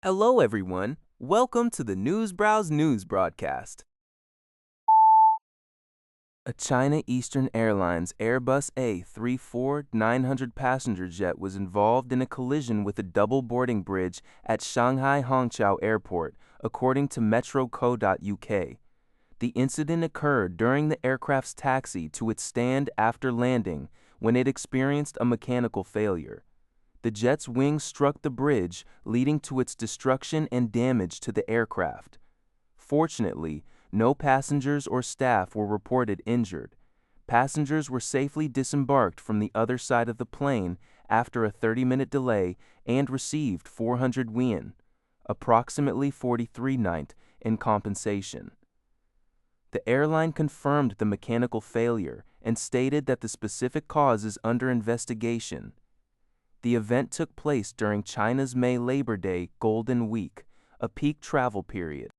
Hello, everyone. Welcome to the Newsbrowse News broadcast. A China Eastern Airlines Airbus A340-900 passenger jet was involved in a collision with a double boarding bridge at Shanghai Hongqiao Airport, according to metro.co.uk. The incident occurred during the aircraft's taxi to its stand after landing, when it experienced a mechanical failure. The jet's wings struck the bridge, leading to its destruction and damage to the aircraft. Fortunately, no passengers or staff were reported injured. Passengers were safely disembarked from the other side of the plane after a 30-minute delay and received 400 yuan, approximately 43 NT, in compensation. The airline confirmed the mechanical failure and stated that the specific cause is under investigation. The event took place during China's May Labor Day Golden Week, a peak travel period.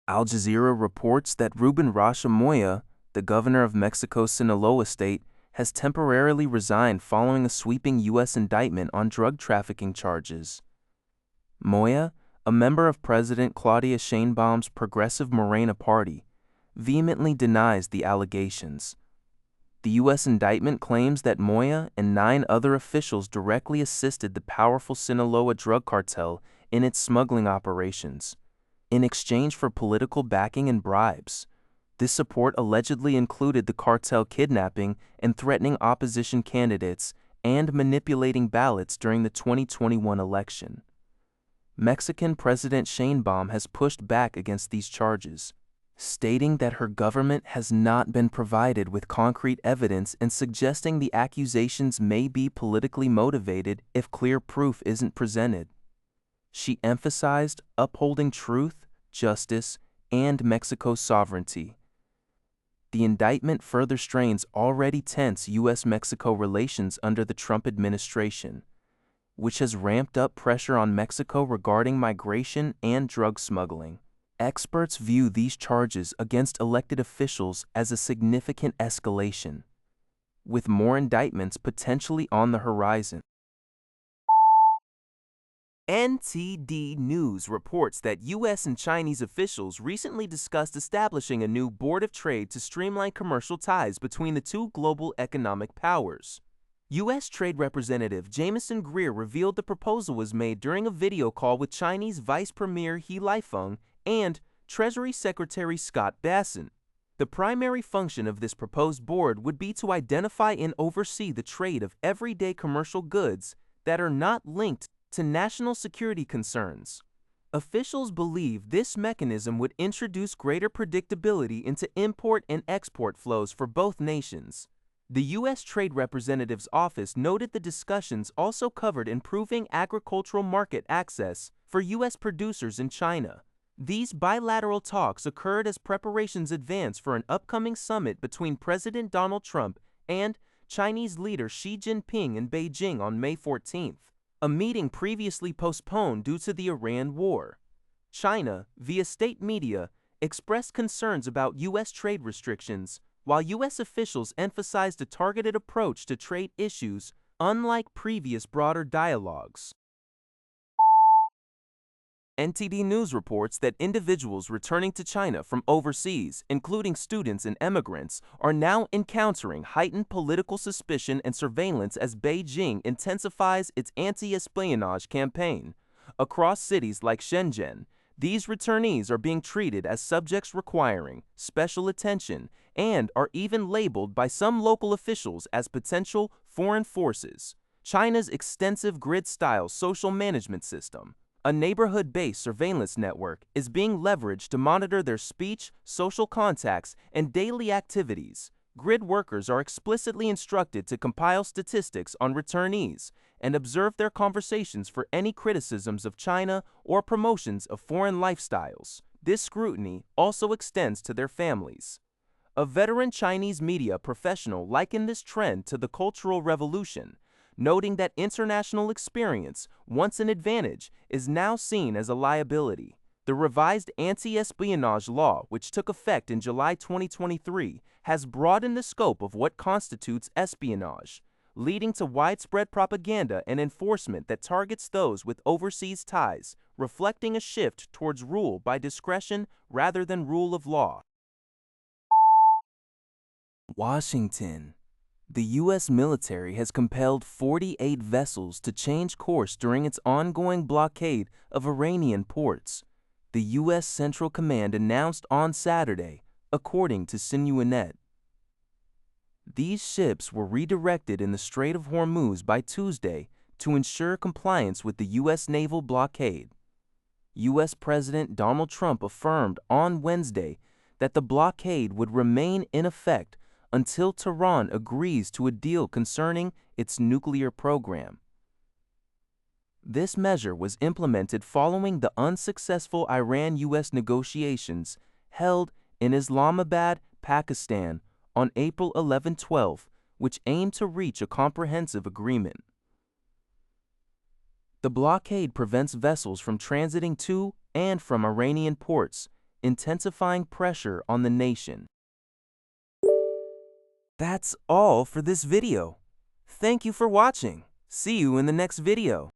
Al Jazeera reports that Ruben Rocha Moya, the governor of Mexico's Sinaloa state, has temporarily resigned following a sweeping U.S. indictment on drug trafficking charges. Moya, a member of President Claudia Sheinbaum's Progressive Morena Party, vehemently denies the allegations. The U.S. indictment claims that Moya and 9 other officials directly assisted the powerful Sinaloa drug cartel in its smuggling operations, in exchange for political backing and bribes. This support allegedly included the cartel kidnapping and threatening opposition candidates and manipulating ballots during the 2021 election. Mexican President Sheinbaum has pushed back against these charges, stating that her government has not been provided with concrete evidence and suggesting the accusations may be politically motivated if clear proof isn't presented. She emphasized upholding truth, justice, and Mexico's sovereignty. The indictment further strains already tense U.S.-Mexico relations under the Trump administration, which has ramped up pressure on Mexico regarding migration and drug smuggling. Experts view these charges against elected officials as a significant escalation, with more indictments potentially on the horizon. NTD News reports that U.S. and Chinese officials recently discussed establishing a new board of trade to streamline commercial ties between the two global economic powers. U.S. Trade Representative Jamieson Greer revealed the proposal was made during a video call with Chinese Vice Premier He Lifeng and Treasury Secretary Scott Bessent. The primary function of this proposed board would be to identify and oversee the trade of everyday commercial goods that are not linked to national security concerns. Officials believe this mechanism would introduce greater predictability into import and export flows for both nations. The U.S. Trade Representative's office noted the discussions also covered improving agricultural market access for U.S. producers in China. These bilateral talks occurred as preparations advance for an upcoming summit between President Donald Trump and Chinese leader Xi Jinping in Beijing on May 14th, a meeting previously postponed due to the Iran war. China, via state media, expressed concerns about U.S. trade restrictions, while U.S. officials emphasized a targeted approach to trade issues, unlike previous broader dialogues. NTD News reports that individuals returning to China from overseas, including students and immigrants, are now encountering heightened political suspicion and surveillance as Beijing intensifies its anti-espionage campaign. Across cities like Shenzhen, these returnees are being treated as subjects requiring special attention and are even labeled by some local officials as potential foreign forces. China's extensive grid-style social management system, a neighborhood-based surveillance network, is being leveraged to monitor their speech, social contacts, and daily activities. Grid workers are explicitly instructed to compile statistics on returnees and observe their conversations for any criticisms of China or promotions of foreign lifestyles. This scrutiny also extends to their families. A veteran Chinese media professional likened this trend to the Cultural Revolution, noting that international experience, once an advantage, is now seen as a liability. The revised anti-espionage law, which took effect in July 2023, has broadened the scope of what constitutes espionage, leading to widespread propaganda and enforcement that targets those with overseas ties, reflecting a shift towards rule by discretion rather than rule of law. Washington. The U.S. military has compelled 48 vessels to change course during its ongoing blockade of Iranian ports, the U.S. Central Command announced on Saturday, according to ChinaTrade. These ships were redirected in the Strait of Hormuz by Tuesday to ensure compliance with the U.S. naval blockade. U.S. President Donald Trump affirmed on Wednesday that the blockade would remain in effect until Tehran agrees to a deal concerning its nuclear program. This measure was implemented following the unsuccessful Iran-U.S. negotiations held in Islamabad, Pakistan, on April 11-12, which aimed to reach a comprehensive agreement. The blockade prevents vessels from transiting to and from Iranian ports, intensifying pressure on the nation. That's all for this video. Thank you for watching. See you in the next video.